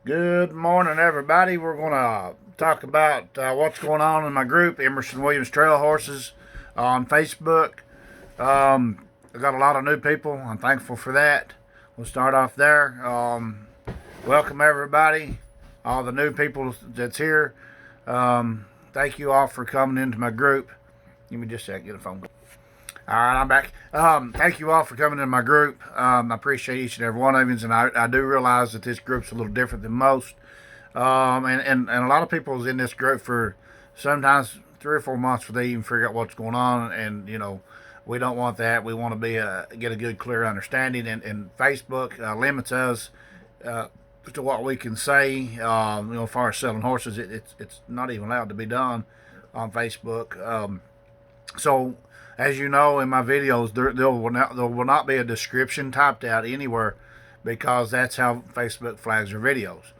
Good morning, everybody. We're going to talk about what's going on in my group, Emerson Williams Trail Horses, on Facebook. I got a lot of new people. I'm thankful for that. We'll start off there. Welcome, everybody, all the new people that's here. Thank you all for coming into my group. Give me just a second, get a phone call. All right, I'm back. Thank you all for coming in my group. I appreciate each and every one of you, and I do realize that this group's a little different than most. And a lot of people is in this group for sometimes 3 or 4 months before they even figure out what's going on. And we don't want that. We want to get a good, clear understanding. And Facebook limits us to what we can say. As far as selling horses, it's not even allowed to be done on Facebook. So, as you know, in my videos, there will not be a description typed out anywhere because that's how Facebook flags their videos.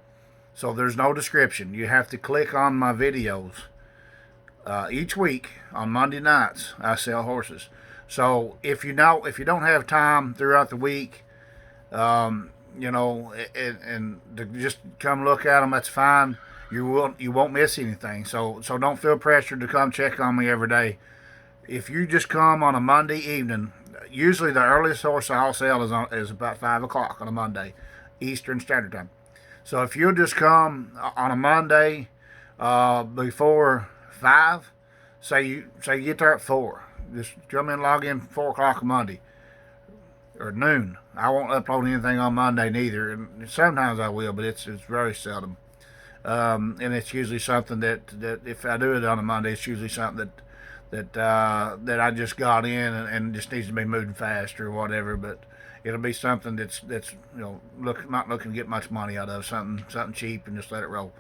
So there's no description. You have to click on my videos. Each week on Monday nights, I sell horses. So if you don't have time throughout the week, and to just come look at them, that's fine. You won't miss anything. So don't feel pressured to come check on me every day. If you just come on a Monday evening, usually the earliest horse I'll sell is about 5 o'clock on a Monday, Eastern Standard Time. So if you'll just come on a Monday before 5, say you get there at 4, just come in and log in 4 o'clock Monday or noon. I won't upload anything on Monday neither, and sometimes I will, but it's very seldom. And it's usually something that if I do it on a Monday, it's usually something that I just got in and just needs to be moving fast or whatever. But it'll be something that's not looking to get much money out of, something cheap, and just let it roll.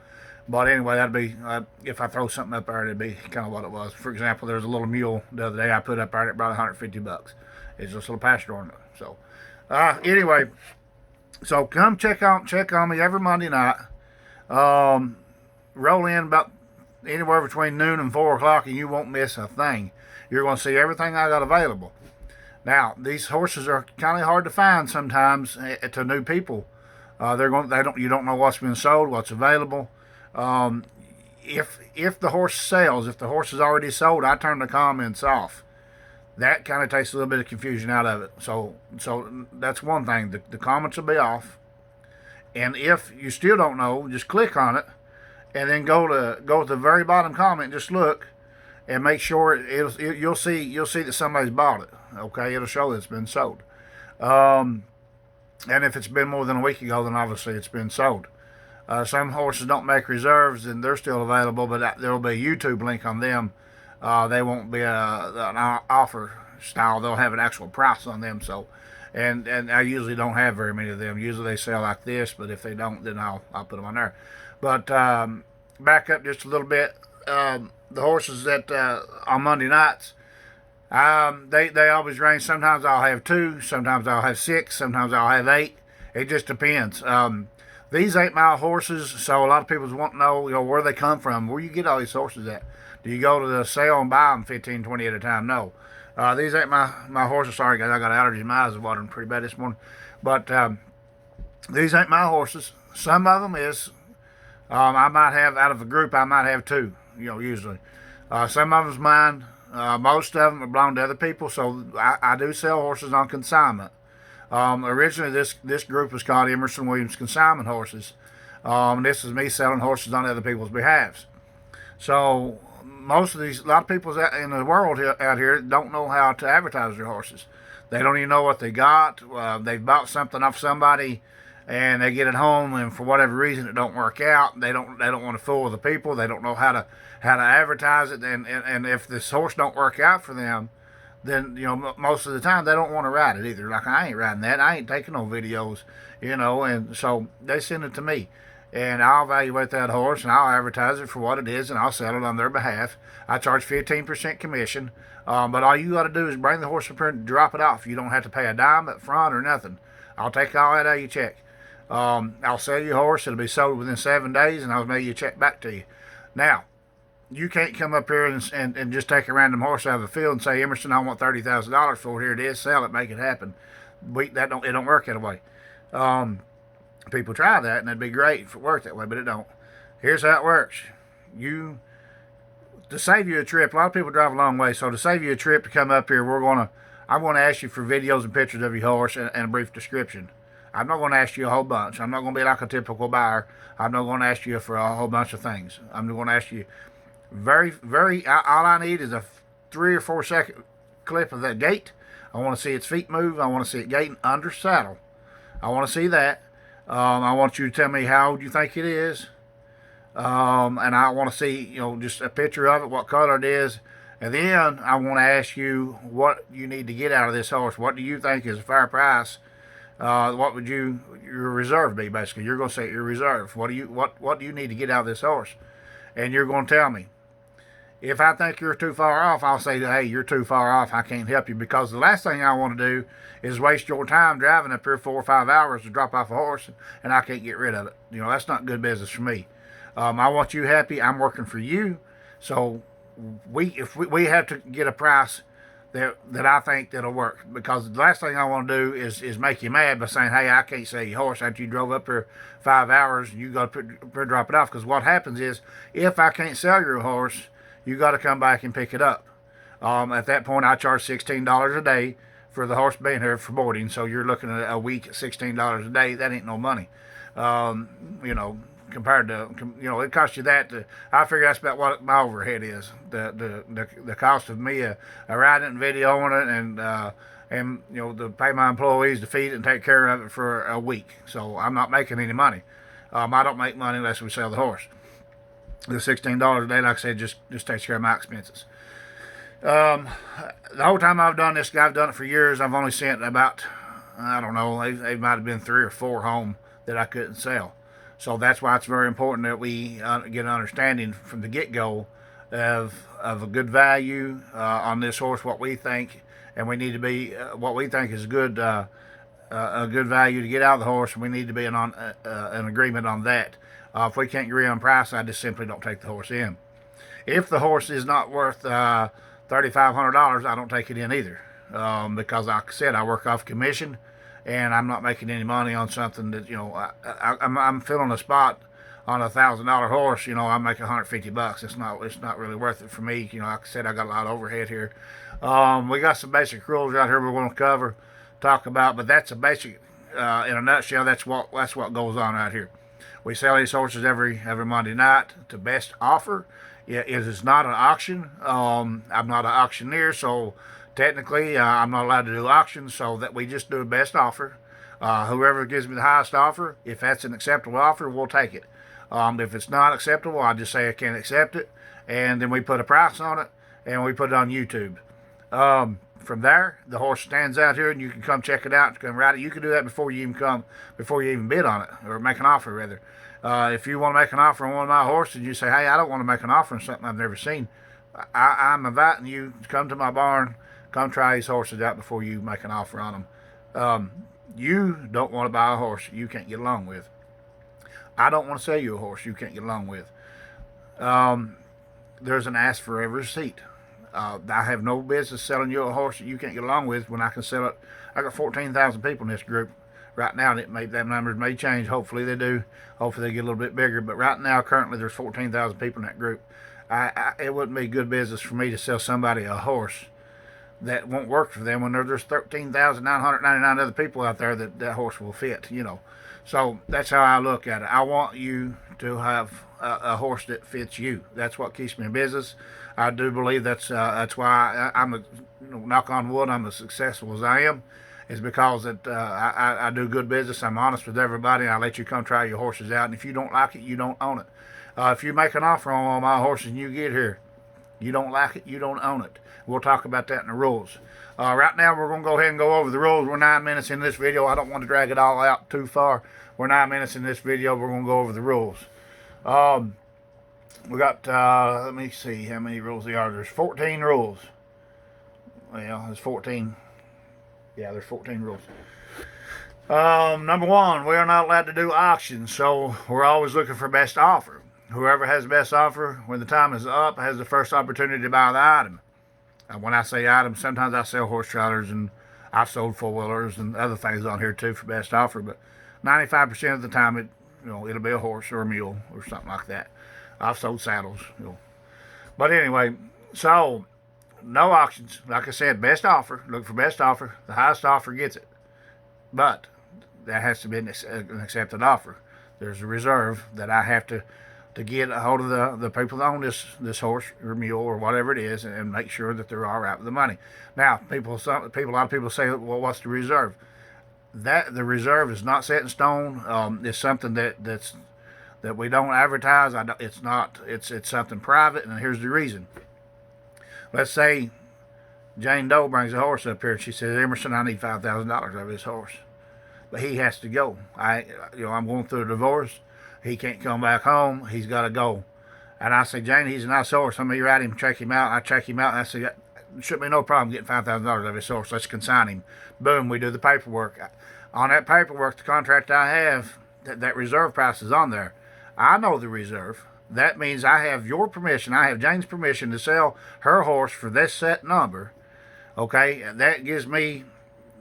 But anyway, that'd be if I throw something up there, it'd be kind of what it was. For example, there's a little mule the other day I put up there that brought $150. It's just a little pasture ornament. So anyway, so come check on me every Monday night. Roll in about anywhere between noon and 4 o'clock, and you won't miss a thing. You're going to see everything I got available. Now, these horses are kind of hard to find sometimes to new people. You don't know what's been sold, what's available. Um, if the horse sells, if the horse is already sold, I turn the comments off. That kind of takes a little bit of confusion out of it. So that's one thing. The comments will be off, and if you still don't know, just click on it, and then go to the very bottom comment. And just look and make sure you'll see that somebody's bought it. Okay, it'll show that it's been sold. Um, and if it's been more than a week ago, then obviously it's been sold. Some horses don't make reserves, and they're still available, but there will be a YouTube link on them. They won't be an offer style. They'll have an actual price on them. So, and I usually don't have very many of them. Usually they sell like this, but if they don't, then I'll put them on there. But back up just a little bit. The horses that on Monday nights, they always range. Sometimes I'll have 2, sometimes I'll have 6, sometimes I'll have 8. It just depends. These 8 mile horses, so a lot of people want to know, where they come from. Where you get all these horses at? Do you go to the sale and buy them 15, 20 at a time? No. These ain't my horses. Sorry, guys, I got allergies. My eyes are watering pretty bad this morning. But these ain't my horses. Some of them is. I might have, out of a group, I might have 2, usually. Some of them's mine. Most of them belong to other people, so I do sell horses on consignment. Originally, this group was called Emerson Williams Consignment Horses. This is me selling horses on other people's behalves. So a lot of people in the world out here don't know how to advertise their horses. They don't even know what they got. They've bought something off somebody, and they get it home, and for whatever reason it don't work out. They don't want to fool the people. They don't know how to advertise it, and if this horse don't work out for them, then most of the time they don't want to ride it either. Like, I ain't riding that. I ain't taking no videos, and so they send it to me, and I'll evaluate that horse and I'll advertise it for what it is, and I'll sell it on their behalf. I charge 15% commission, but all you got to do is bring the horse up here and drop it off. You don't have to pay a dime up front or nothing. I'll take all that out of your check. I'll sell you a horse. It'll be sold within 7 days, and I'll mail you a check back to you. Now, you can't come up here and just take a random horse out of the field and say, Emerson, I want $30,000 for it. Here it is. Sell it. Make it happen. It don't work that way. People try that, and it'd be great if it worked that way, but it don't. Here's how it works. You To save you a trip, a lot of people drive a long way, so to save you a trip to come up here, I'm gonna ask you for videos and pictures of your horse and a brief description. I'm not going to ask you a whole bunch. I'm not going to be like a typical buyer. I'm not going to ask you for a whole bunch of things. I'm going to ask you all I need is a 3 or 4 second clip of that gait. I want to see its feet move. I want to see it gaiting under saddle. I want to see that. I want you to tell me how old you think it is. And I want to see, just a picture of it, what color it is. And then I want to ask you what you need to get out of this horse. What do you think is a fair price? What would your reserve be, basically? You're going to say your reserve. What do you need to get out of this horse? And you're going to tell me. If I think you're too far off, I'll say, hey, you're too far off. I can't help you, because the last thing I want to do is waste your time driving up here 4 or 5 hours to drop off a horse, and I can't get rid of it. That's not good business for me. I want you happy. I'm working for you. So if we have to get a price that I think that'll work, because the last thing I want to do is make you mad by saying, hey, I can't sell your horse after you drove up here 5 hours and you got to drop it off. Because what happens is, if I can't sell your horse, you got to come back and pick it up. At that point, I charge $16 a day for the horse being here for boarding. So you're looking at a week at $16 a day. That ain't no money. Compared to, it costs you that. I figure that's about what my overhead is. The cost of me riding it and videoing it, and to pay my employees to feed it and take care of it for a week. So I'm not making any money. I don't make money unless we sell the horse. The $16 a day, like I said, just takes care of my expenses. The whole time I've done this, I've done it for years. I've only sent about, I don't know, they might have been 3 or 4 home that I couldn't sell. So that's why it's very important that we get an understanding from the get-go of a good value on this horse, what we think, and we need to be what we think is good, a good value to get out of the horse. We need to be an agreement on that. If we can't agree on price, I just simply don't take the horse in. If the horse is not worth $3,500, I don't take it in either, because like I said, I work off commission, and I'm not making any money on something that I'm filling a spot on $1,000 horse. I'm making $150. It's not really worth it for me. Like I said, I got a lot of overhead here. We got some basic rules out here we're going to talk about, but that's a basic in a nutshell. That's what goes on out here. We sell these horses every Monday night to best offer. It is not an auction. I'm not an auctioneer, so technically I'm not allowed to do auctions, so that we just do a best offer. Whoever gives me the highest offer, if that's an acceptable offer, we'll take it. If it's not acceptable, I just say I can't accept it, and then we put a price on it, and we put it on YouTube. From there, the horse stands out here, and you can come check it out, come ride it. You can do that before you even bid on it, or make an offer, rather. If you want to make an offer on one of my horses, and you say, hey, I don't want to make an offer on something I've never seen, I'm inviting you to come to my barn, come try these horses out before you make an offer on them. You don't want to buy a horse you can't get along with. I don't want to sell you a horse you can't get along with. There's an ask for every receipt. I have no business selling you a horse that you can't get along with when I can sell it. I got 14,000 people in this group right now. That numbers may change. Hopefully they do. Hopefully they get a little bit bigger. But right now, currently, there's 14,000 people in that group. It wouldn't be good business for me to sell somebody a horse that won't work for them when there's 13,999 other people out there that horse will fit. So that's how I look at it. I want you to have a horse that fits you. That's what keeps me in business. I do believe that's why I'm knock on wood, I'm as successful as I am, is because that I do good business. I'm honest with everybody, and I let you come try your horses out. And if you don't like it, you don't own it. If you make an offer on one of my horses and you get here, you don't like it, you don't own it. We'll talk about that in the rules. Right now, we're going to go ahead and go over the rules. We're 9 minutes in this video. I don't want to drag it all out too far. We're 9 minutes in this video. We're going to go over the rules. We got, let me see how many rules there are. There's 14 rules. Well, there's 14. Yeah, there's 14 rules. Number 1, we are not allowed to do auctions, so we're always looking for best offer. Whoever has the best offer, when the time is up, has the first opportunity to buy the item. When I say items, sometimes I sell horse trailers, and I've sold four-wheelers and other things on here too for best offer. But 95% of the time it'll be a horse or a mule or something like that. I've sold saddles. But anyway, so no auctions. Like I said, best offer. Look for best offer. The highest offer gets it. But that has to be an accepted offer. There's a reserve that I have to get a hold of the people that own this horse or mule or whatever it is, and make sure that they're all right with the money. Now, a lot of people say, well, what's the reserve? That the reserve is not set in stone. It's something that we don't advertise. It's not. It's something private, and here's the reason. Let's say Jane Doe brings a horse up here, and she says, Emerson, I need $5,000 of this horse, but he has to go. I'm going through a divorce. He can't come back home. He's got to go. And I say, Jane, he's a nice horse. Let me ride him, check him out. I check him out, and I say, there shouldn't be no problem getting $5,000 of his horse. Let's consign him. Boom, we do the paperwork. On that paperwork, the contract I have, that reserve price is on there. I know the reserve. That means I have your permission. I have Jane's permission to sell her horse for this set number. Okay, that gives me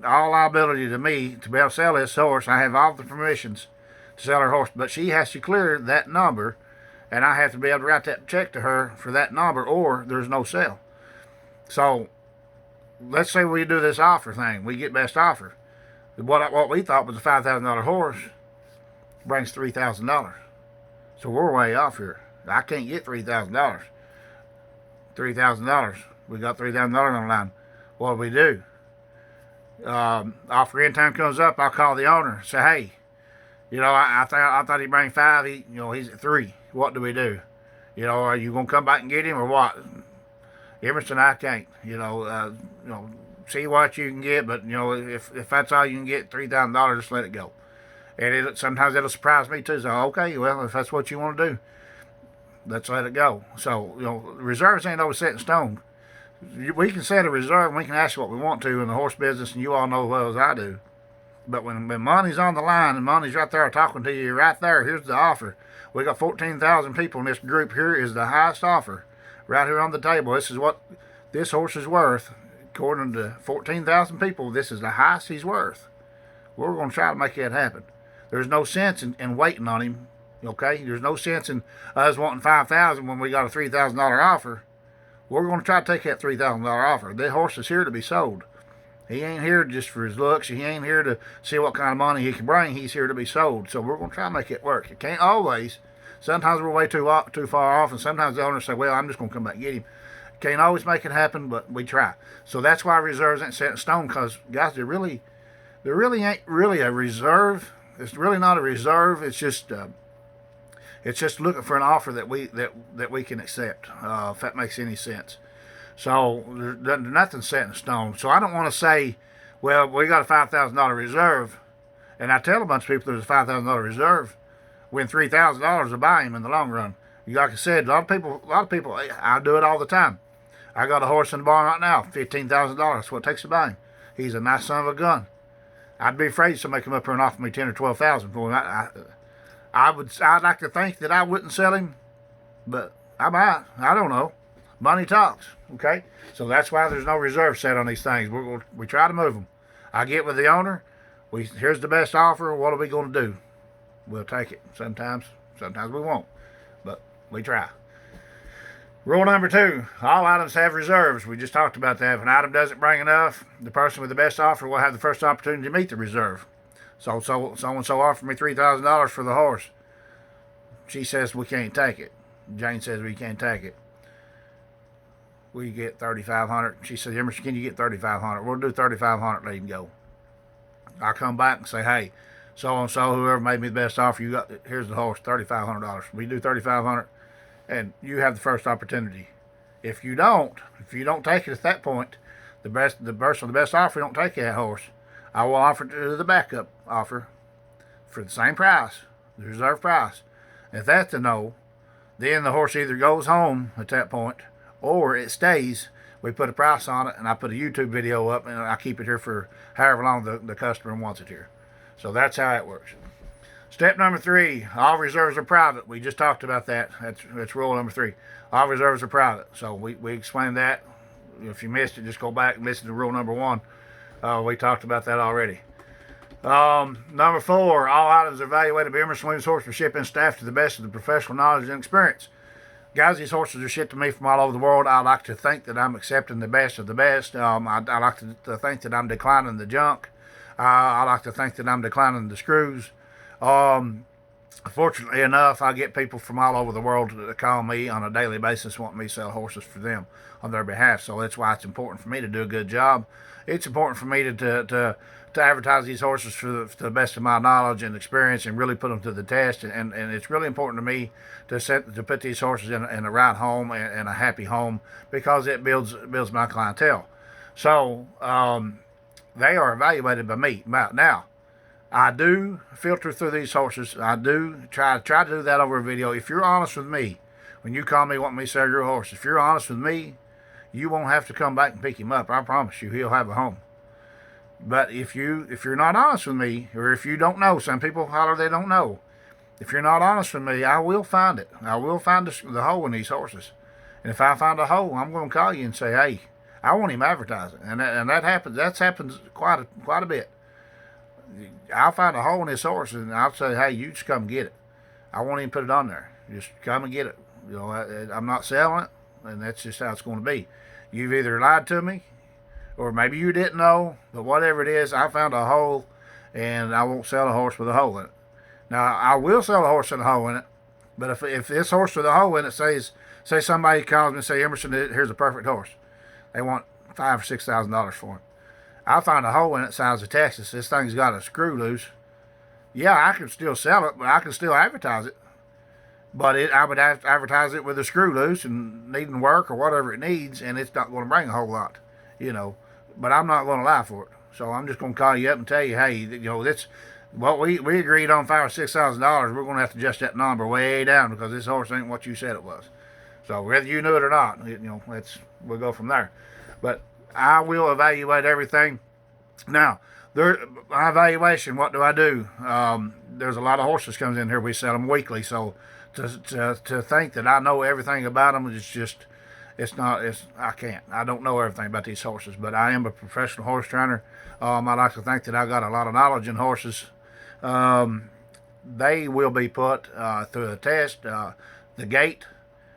all liability to me to be able to sell this horse. I have all the permissions to sell her horse, but she has to clear that number, and I have to be able to write that check to her for that number, or there's no sale. So let's say we do this offer thing. We get best offer. What we thought was a $5,000 horse brings $3,000. So we're way off here. I can't get $3,000. $3,000. We got $3,000 on the line. What do we do? Offer in time comes up. I'll call the owner. Say, hey, I thought he'd bring 5. He's at 3. What do we do? Are you gonna come back and get him or what? Emerson, I can't. See what you can get, but if that's all you can get, $3,000, just let it go. And sometimes it'll surprise me too. So okay, well, if that's what you want to do, let's let it go. So reserves ain't always set in stone. We can set a reserve and we can ask what we want to in the horse business, and you all know as well as I do. But when money's on the line and money's right there talking to you, right there, here's the offer. We got 14,000 people in this group. Here is the highest offer, right here on the table. This is what this horse is worth, according to 14,000 people. This is the highest he's worth. We're going to try to make that happen. There's no sense in waiting on him. Okay, there's no sense in us wanting $5,000 when we got a $3,000 offer. We're going to try to take that $3,000 offer. The horse is here to be sold. He ain't here just for his looks. He ain't here to see what kind of money he can bring. He's here to be sold. So we're going to try to make it work. It can't always. Sometimes we're way too far off, and sometimes the owners say, well, I'm just going to come back and get him. Can't always make it happen, but we try. So that's why reserves ain't set in stone, because, guys, there really ain't really a reserve. It's really not a reserve. It's just looking for an offer that we can accept, if that makes any sense. So there's nothing set in stone. So I don't want to say, well, we got a $5,000 reserve, and I tell a bunch of people there's a $5,000 reserve, when $3,000 will buy him in the long run. Like I said, a lot of people, I do it all the time. I got a horse in the barn right now, $15,000. That's what it takes to buy him. He's a nice son of a gun. I'd be afraid somebody come up here and offer me $10,000 or $12,000 for him. I'd like to think that I wouldn't sell him, but I might. I don't know. Money talks. Okay, so that's why there's no reserve set on these things. We try to move them. I get with the owner. Here's the best offer. What are we going to do? We'll take it. Sometimes we won't, but we try. Rule number 2, all items have reserves. We just talked about that. If an item doesn't bring enough, the person with the best offer will have the first opportunity to meet the reserve. So and-so offered me $3,000 for the horse. She says we can't take it. Jane says we can't take it. We get $3,500. She says, Emerson, can you get $3,500? We'll do $3,500, let him go. I come back and say, hey, so-and-so, whoever made me the best offer, here's the horse, $3,500. We do $3,500, and you have the first opportunity. If you don't take it at that point, the person with the best offer don't take that horse, I will offer to the backup offer for the same price, the reserve price. If that's a no, then the horse either goes home at that point or it stays. We put a price on it, and I put a YouTube video up, and I keep it here for however long the customer wants it here. So that's how it works. Step number 3, all reserves are private. We just talked about that. That's rule number 3. All reserves are private. So we explained that. If you missed it, just go back and listen to rule number 1. We talked about that already. Number 4, all items are evaluated by Emerson Williams Horsemanship staff to the best of the professional knowledge and experience. Guys, these horses are shipped to me from all over the world. I like to think that I'm accepting the best of the best. I like to think that I'm declining the junk. I like to think that I'm declining the screws. Fortunately enough, I get people from all over the world that call me on a daily basis wanting me to sell horses for them on their behalf. So that's why it's important for me to do a good job. It's important for me to advertise these horses to the best of my knowledge and experience and really put them to the test. And it's really important to me to put these horses in a right home and a happy home, because it builds my clientele. So they are evaluated by me. Now, I do filter through these horses. I do try to do that over a video. If you're honest with me, when you call me wanting me to sell your horse, if you're honest with me, you won't have to come back and pick him up. I promise you, he'll have a home. But if you're not honest with me, or if you don't know, some people holler they don't know. If you're not honest with me, I will find it. I will find the hole in these horses. And if I find a hole, I'm going to call you and say, hey, I want him advertising. And that happens. That happens quite a bit. I'll find a hole in this horse and I'll say, hey, you just come get it. I won't even put it on there. Just come and get it. I'm not selling it, and that's just how it's going to be. You've either lied to me, or maybe you didn't know, but whatever it is, I found a hole, and I won't sell a horse with a hole in it. Now, I will sell a horse with a hole in it, but if this horse with a hole in it say somebody calls me and say, Emerson, here's a perfect horse. They want $5,000 or $6,000 for it. I find a hole in it size of Texas. This thing's got a screw loose. Yeah, I can still sell it, but I can still advertise it. But I would have to advertise it with a screw loose and needing work or whatever it needs, and it's not going to bring a whole lot, But I'm not going to lie for it. So I'm just going to call you up and tell you, hey, that's what we agreed on, $5,000 or $6,000. We're going to have to adjust that number way down because this horse ain't what you said it was. So whether you knew it or not, we'll go from there. But I will evaluate everything. Now, my evaluation, what do I do? There's a lot of horses comes in here. We sell them weekly, so to think that I know everything about them I can't. I don't know everything about these horses, but I am a professional horse trainer. I like to think that I got a lot of knowledge in horses. They will be put through a test. The gait,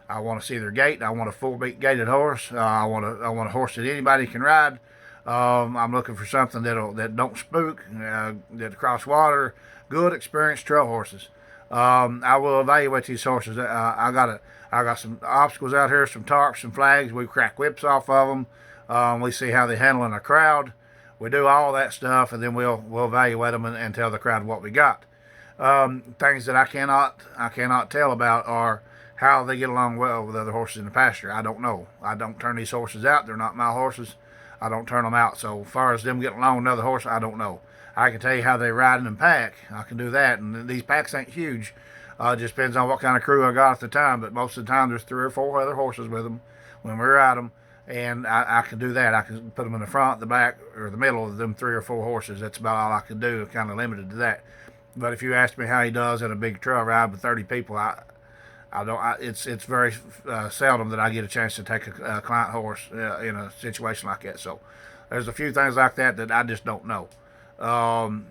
I want to see their gait. I want a full beat gaited horse. I want a horse that anybody can ride. I'm looking for something that don't spook, that cross water. Good experienced trail horses. I will evaluate these horses. I got some obstacles out here, some tarps, some flags. We crack whips off of them. We see how they handle in a crowd. We do all that stuff, and then we'll evaluate them and tell the crowd what we got. Things that I cannot tell about are how they get along well with other horses in the pasture. I don't know. I don't turn these horses out. They're not my horses. I don't turn them out. So as far as them getting along with another horse, I don't know. I can tell you how they ride in and pack. I can do that. And these packs ain't huge. It just depends on what kind of crew I got at the time. But most of the time, there's 3 or 4 other horses with them when we ride them. And I can do that. I can put them in the front, the back, or the middle of them 3 or 4 horses. That's about all I can do. I'm kind of limited to that. But if you ask me how he does in a big trail ride with 30 people, it's very seldom that I get a chance to take a client horse in a situation like that. So there's a few things like that I just don't know.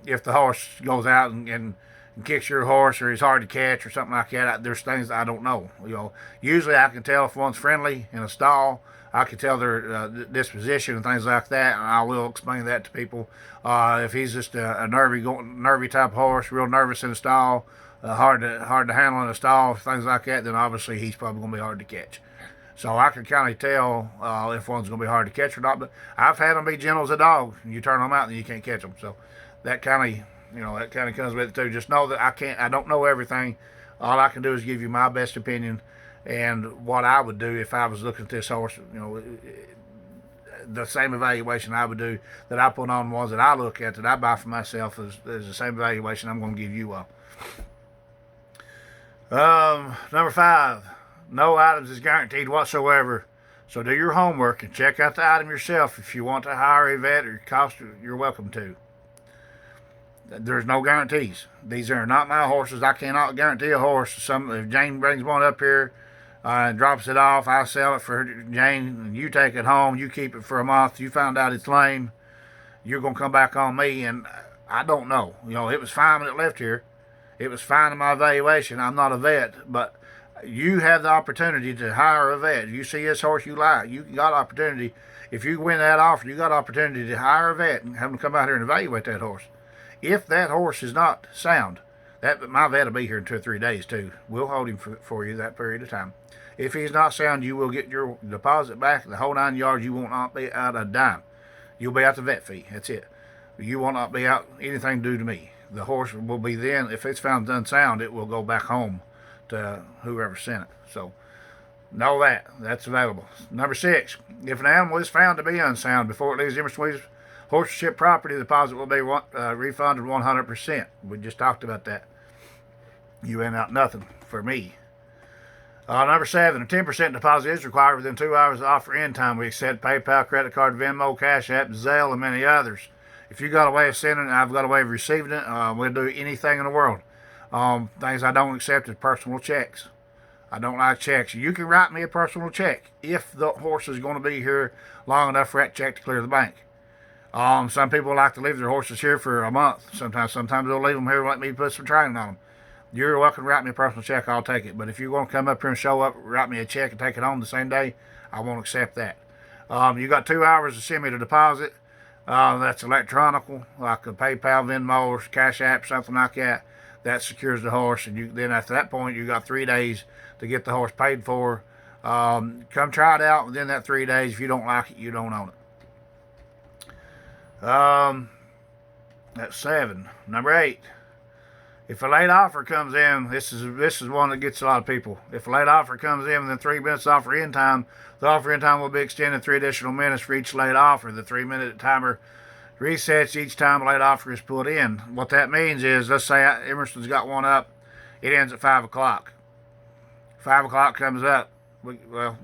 If the horse goes out and kicks your horse, or he's hard to catch or something like that, there's things I don't know. Usually I can tell if one's friendly in a stall. I can tell their disposition and things like that, and I will explain that to people. If he's just a nervy type of horse, real nervous in a stall, hard to handle in a stall, things like that, then obviously he's probably going to be hard to catch. So I can kind of tell if one's going to be hard to catch or not. But I've had them be gentle as a dog. You turn them out and you can't catch them. So that kind of comes with it too. Just know that I don't know everything. All I can do is give you my best opinion and what I would do if I was looking at this horse. The same evaluation I would do that I put on ones that I look at that I buy for myself is the same evaluation I'm going to give you all. Number 5. No items is guaranteed whatsoever. So do your homework and check out the item yourself. If you want to hire a vet or cost, you're welcome to. There's no guarantees. These are not my horses. I cannot guarantee a horse. If Jane brings one up here and drops it off, I sell it for Jane, and you take it home. You keep it for a month. You find out it's lame. You're going to come back on me, and I don't know. You know, it was fine when it left here. It was fine in my evaluation. I'm not a vet, but you have the opportunity to hire a vet. You see this horse you like, you got opportunity. If you win that offer, you got opportunity to hire a vet and have them come out here and evaluate that horse. If that horse is not sound, that my vet will be here in 2 or 3 days too. We'll hold him for you that period of time. If he's not sound, you will get your deposit back, the whole 9 yards. You will not be out a dime. You'll be out the vet fee. That's it. You will not be out anything due to me. The horse will be then, if it's found unsound, it will go back home to whoever sent it. So know that. That's available. Number 6, if an animal is found to be unsound before it leaves Emerson Williams horsemanship property, the deposit will be refunded 100%. We just talked about that. You ain't out nothing for me. Number 7, a 10% deposit is required within 2 hours of offer end time. We accept PayPal, credit card, Venmo, Cash App, Zelle, and many others. If you got a way of sending it, I've got a way of receiving it. We'll do anything in the world. Things I don't accept is personal checks. I don't like checks. You can write me a personal check if the horse is going to be here long enough for that check to clear the bank. Some people like to leave their horses here for a month. Sometimes they'll leave them here and let me put some training on them. You're welcome to write me a personal check. I'll take it. But if you want to come up here and show up, write me a check and take it home the same day, I won't accept that. You got 2 hours to send me the deposit. That's electronical, like a PayPal, Venmo, or Cash App, something like that. That secures the horse, and then after that point, you got 3 days to get the horse paid for. Come try it out within that 3 days. If you don't like it, you don't own it. That's 7. Number 8. If a late offer comes in, this is one that gets a lot of people. If a late offer comes in within 3 minutes of offer end time, the offer end time will be extended 3 additional minutes for each late offer. The 3-minute timer resets each time a late offer is put in. What that means is, let's say Emerson's got one up, it ends at 5 o'clock. 5 o'clock comes up,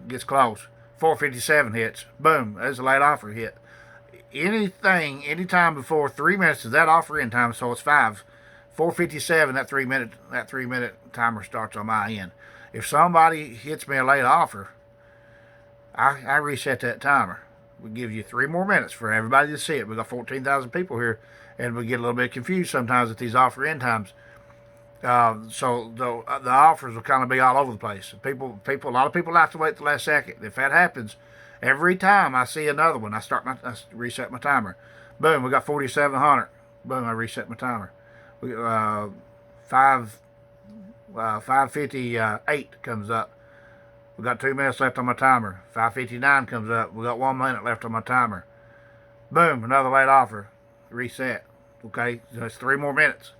gets close. 4:57 hits, boom, there's a late offer hit. Anytime before 3 minutes is that offer end time, so it's 5. 4:57, that 3-minute timer starts on my end. If somebody hits me a late offer, I reset that timer. We give you 3 more minutes for everybody to see it. We got 14,000 people here, and we get a little bit confused sometimes at these offer end times. So the offers will kind of be all over the place. A lot of people like to wait the last second. If that happens, every time I see another one, I reset my timer. Boom, we got 4,700. Boom, I reset my timer. 5:58 comes up. We got 2 minutes left on my timer. 5:59 comes up. We got 1 minute left on my timer. Boom, another late offer. Reset. Okay, that's 3 more minutes.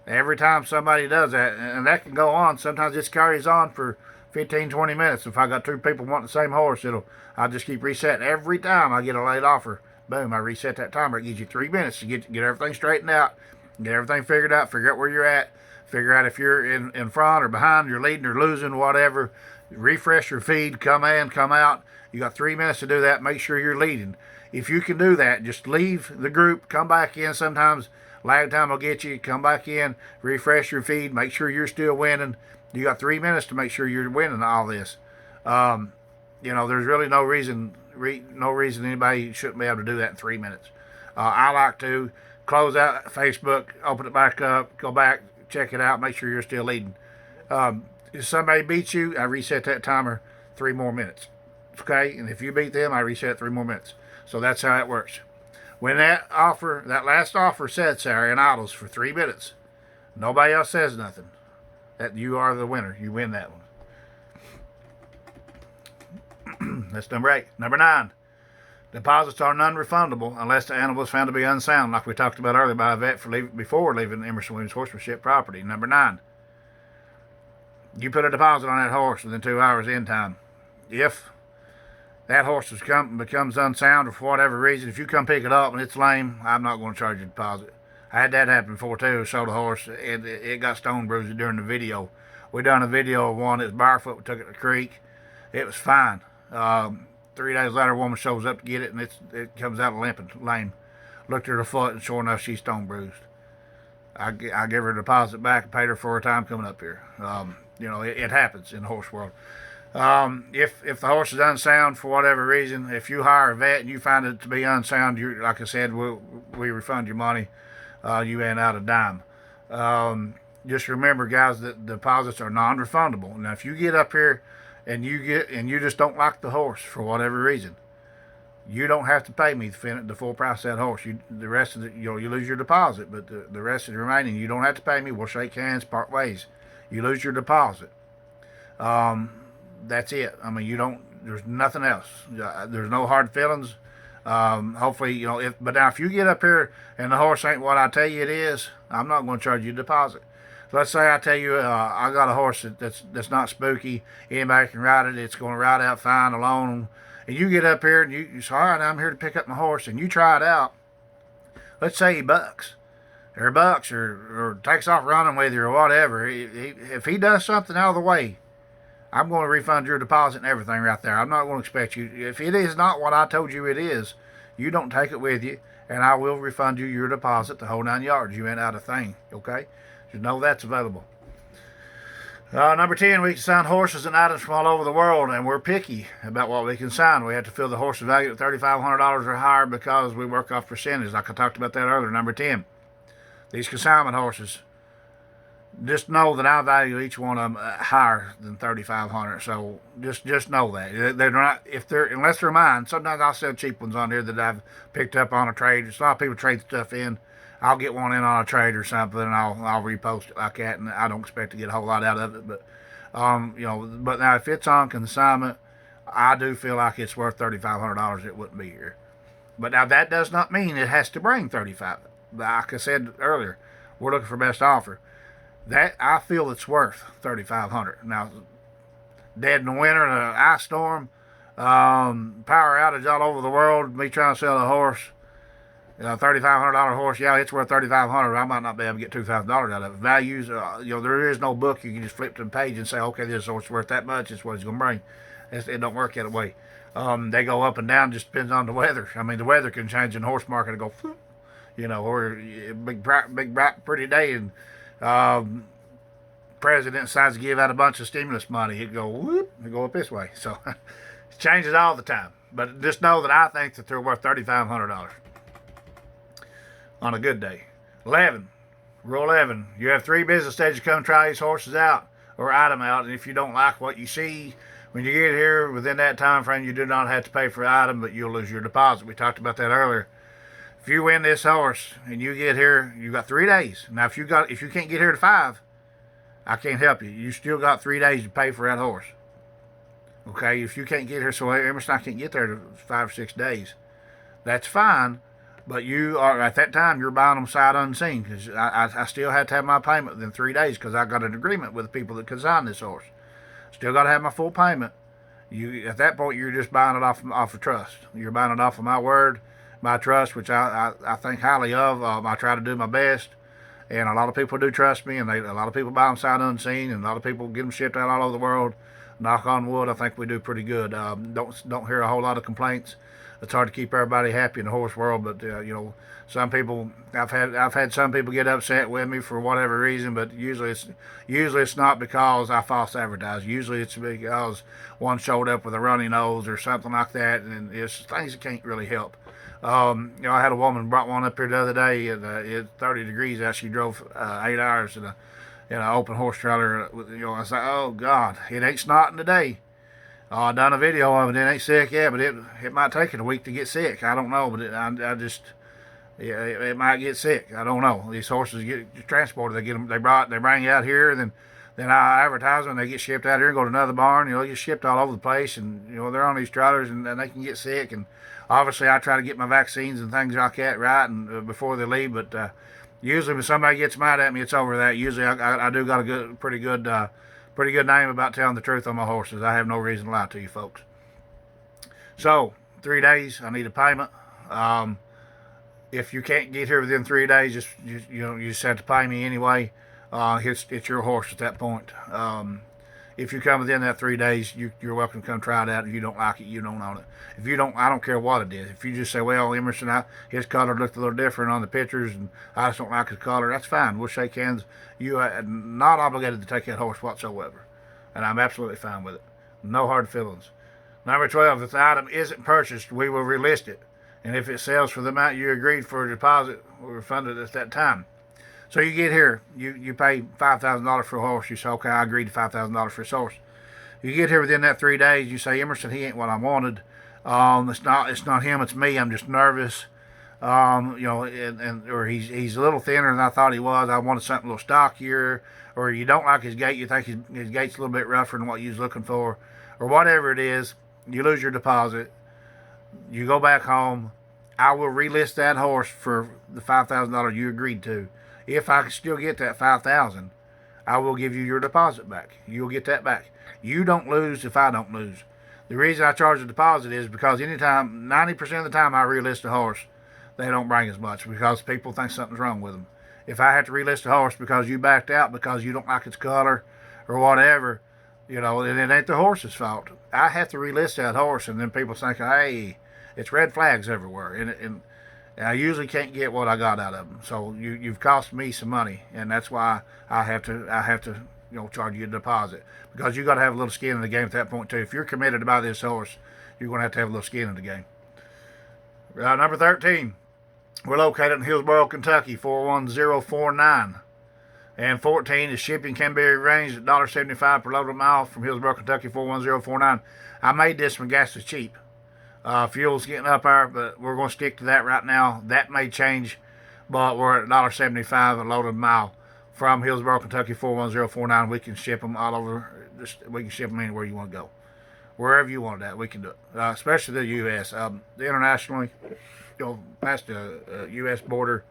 Every time somebody does that, and that can go on. Sometimes this carries on for 15, 20 minutes. If I got 2 people wanting the same horse, I'll just keep resetting. Every time I get a late offer, boom, I reset that timer. It gives you 3 minutes to get everything straightened out. Get everything figured out, figure out where you're at, figure out if you're in front or behind, you're leading or losing, whatever. Refresh your feed, come in, come out. You got 3 minutes to do that. Make sure you're leading. If you can do that, just leave the group, come back in. Sometimes lag time will get you. Come back in, refresh your feed, make sure you're still winning. You got 3 minutes to make sure you're winning all this. There's really no reason anybody shouldn't be able to do that in 3 minutes. I like to close out Facebook, open it back up, go back, check it out, make sure you're still leading. If somebody beats you, I reset that timer 3 more minutes. Okay? And if you beat them, I reset 3 more minutes. So that's how it works. When that last offer sits there and idles for 3 minutes, nobody else says nothing, that you are the winner. You win that one. That's number 8. Number 9. Deposits are non-refundable unless the animal is found to be unsound, like we talked about earlier, by a vet before leaving Emerson Williams horsemanship property. Number 9. You put a deposit on that horse within 2 hours end time. If that horse becomes unsound or for whatever reason, if you come pick it up and it's lame, I'm not going to charge you a deposit. I had that happen before too. Sold a horse, it got stone bruised during the video. We done a video of one that was barefoot. We took it to the creek. It was fine. 3 days later, a woman shows up to get it, and it comes out limping, lame. Looked at her foot, and sure enough, she's stone bruised. I gave her a deposit back and paid her for her time coming up here. It happens in the horse world. If the horse is unsound for whatever reason, if you hire a vet and you find it to be unsound, like I said, we refund your money. you ain't out a dime. Just remember, guys, that deposits are non-refundable. Now, if you get up here and you just don't like the horse for whatever reason, you don't have to pay me the full price of that horse. The rest of you lose your deposit, but the rest of the remaining, you don't have to pay me. We'll shake hands, part ways. You lose your deposit. That's it. I mean, you don't. There's nothing else. There's no hard feelings. Hopefully, but now if you get up here and the horse ain't what I tell you it is, I'm not going to charge you a deposit. So let's say I tell you I got a horse that's not spooky. Anybody can ride it. It's going to ride out fine alone. And you get up here and you say, all right, I'm here to pick up my horse, and you try it out. Let's say he bucks, or takes off running with you or whatever. If he does something out of the way, I'm going to refund your deposit and everything right there. I'm not going to expect you. If it is not what I told you it is, you don't take it with you, and I will refund you your deposit, the whole 9 yards. You ain't out a thing, okay? Just know that's available. Number 10, we can sign horses and items from all over the world, and we're picky about what we can sign. We have to feel the horse is valued at $3,500 or higher because we work off percentage, like I talked about that earlier. Number 10, these consignment horses, just know that I value each one of them higher than $3,500. So just know that they're not, unless they're mine. Sometimes I'll sell cheap ones on here that I've picked up on a trade. A lot of people trade stuff in. I'll get one in on a trade or something, and I'll repost it like that, and I don't expect to get a whole lot out of it. But but now if it's on consignment, I do feel like it's worth $3,500. It wouldn't be here. But now that does not mean it has to bring $3,500. Like I said earlier, we're looking for best offer. That I feel it's worth $3,500. Now, dead in the winter, in an ice storm, power outage all over the world, me trying to sell a horse. $3,500 horse, yeah, it's worth $3,500. I might not be able to get $2,000 out of it. Values, there is no book you can just flip to the page and say, okay, this horse is worth that much. It's what it's going to bring. It don't work that way. They go up and down. Just depends on the weather. I mean, the weather can change in the horse market and go, or big bright, pretty day, and president decides to give out a bunch of stimulus money. It go up this way. So it changes all the time. But just know that I think that they're worth $3,500. On a good day. 11. Rule 11. You have 3 business days to come try these horses out or item out, and if you don't like what you see when you get here within that time frame, you do not have to pay for the item, but you'll lose your deposit. We talked about that earlier. If you win this horse and you get here, you got 3 days. Now, if you can't get here to 5, I can't help you. You still got 3 days to pay for that horse. Okay, if you can't get here, so Emerson, I can't get there to 5 or 6 days. That's fine. But you are, at that time, you're buying them sight unseen, because I still had to have my payment within 3 days because I got an agreement with the people that consigned this horse. Still got to have my full payment. At that point, you're just buying it off of trust. You're buying it off of my word, my trust, which I think highly of. I try to do my best, and a lot of people do trust me, and a lot of people buy them sight unseen, and a lot of people get them shipped out all over the world. Knock on wood, I think we do pretty good. Don't hear a whole lot of complaints. It's hard to keep everybody happy in the horse world, but some people, I've had some people get upset with me for whatever reason, but usually it's not because I false advertise. Usually it's because one showed up with a runny nose or something like that, and it's things that can't really help. I had a woman brought one up here the other day, and it's 30 degrees out. She drove 8 hours in an open horse trailer. I was like, oh God, it ain't snotting today. I done a video of it. It ain't sick yet, but it might take it a week to get sick. I don't know, but it might get sick. I don't know. These horses get transported. They bring you out here, and then I advertise them. And they get shipped out here and go to another barn. They get shipped all over the place, and they're on these trailers, and they can get sick. And obviously, I try to get my vaccines and things like that right and before they leave. But usually, when somebody gets mad at me, it's over that. Usually, I do got a pretty good name about telling the truth on my horses. I have no reason to lie to you folks. So 3 days, I need a payment. If you can't get here within 3 days, you just have to pay me anyway. It's your horse at that point. If you come within that 3 days, you're welcome to come try it out. If you don't like it, you don't own it. If you don't, I don't care what it is. If you just say, well, Emerson, his color looked a little different on the pictures, and I just don't like his color, that's fine. We'll shake hands. You are not obligated to take that horse whatsoever, and I'm absolutely fine with it. No hard feelings. Number 12, if the item isn't purchased, we will relist it. And if it sells for the amount you agreed for a deposit, refunded at that time. So you get here, you pay $5,000 for a horse. You say, okay, I agreed to $5,000 for this horse. You get here within that 3 days. You say, Emerson, he ain't what I wanted. It's not him. It's me. I'm just nervous. Or he's a little thinner than I thought he was. I wanted something a little stockier. Or you don't like his gait. You think his gait's a little bit rougher than what you was looking for, or whatever it is. You lose your deposit. You go back home. I will relist that horse for the $5,000 you agreed to. If I can still get that $5,000, I will give you your deposit back. You'll get that back. You don't lose if I don't lose. The reason I charge a deposit is because anytime, 90% of the time I relist a horse, they don't bring as much because people think something's wrong with them. If I have to relist a horse because you backed out because you don't like its color or whatever, and it ain't the horse's fault. I have to relist that horse, and then people think, hey, it's red flags everywhere, and I usually can't get what I got out of them. So you've cost me some money, and that's why I have to charge you a deposit, because you got to have a little skin in the game at that point too. If you're committed to buy this horse, you're going to have a little skin in the game. Number 13, we're located in Hillsborough, Kentucky, 41049. And 14 is shipping can be arranged at $1.75 per loaded mile from Hillsborough, Kentucky, 41049. I made this when gas is cheap. Fuel's getting up there, but we're going to stick to that right now. That may change, but we're at $1.75 a loaded mile from Hillsborough, Kentucky, 41049. We can ship them all over. We can ship them anywhere you want to go. Wherever you want that, we can do it. Especially the U.S. Internationally, past the U.S. border.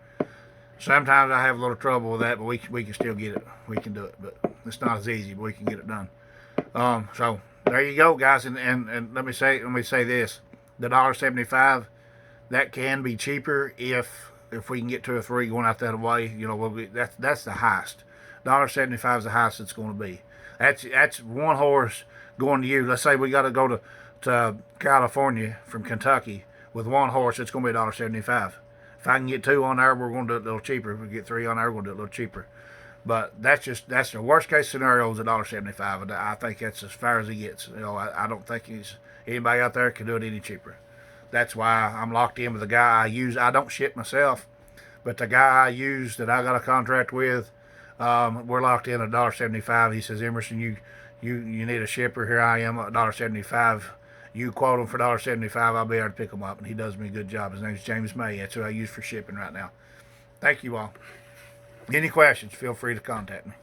Sometimes I have a little trouble with that, but we can still get it. We can do it, but it's not as easy, but we can get it done. So there you go, guys. And let me say this: the $1.75, that can be cheaper if we can get 2 or 3 going out that way. That's the highest. $1.75 is the highest it's going to be. That's one horse going to you. Let's say we got to go to California from Kentucky with one horse. It's going to be $1.75. If I can get 2 on there, we're going to do it a little cheaper. If we get 3 on there, we're going to do it a little cheaper. But that's the worst case scenario is $1.75. And I think that's as far as it gets. I don't think anybody out there can do it any cheaper. That's why I'm locked in with the guy I use. I don't ship myself, but the guy I use that I got a contract with, we're locked in at $1.75. He says, Emerson, you need a shipper. Here I am at $1.75. You quote him for $1.75, I'll be able to pick him up, and he does me a good job. His name's James May. That's who I use for shipping right now. Thank you all. Any questions, feel free to contact me.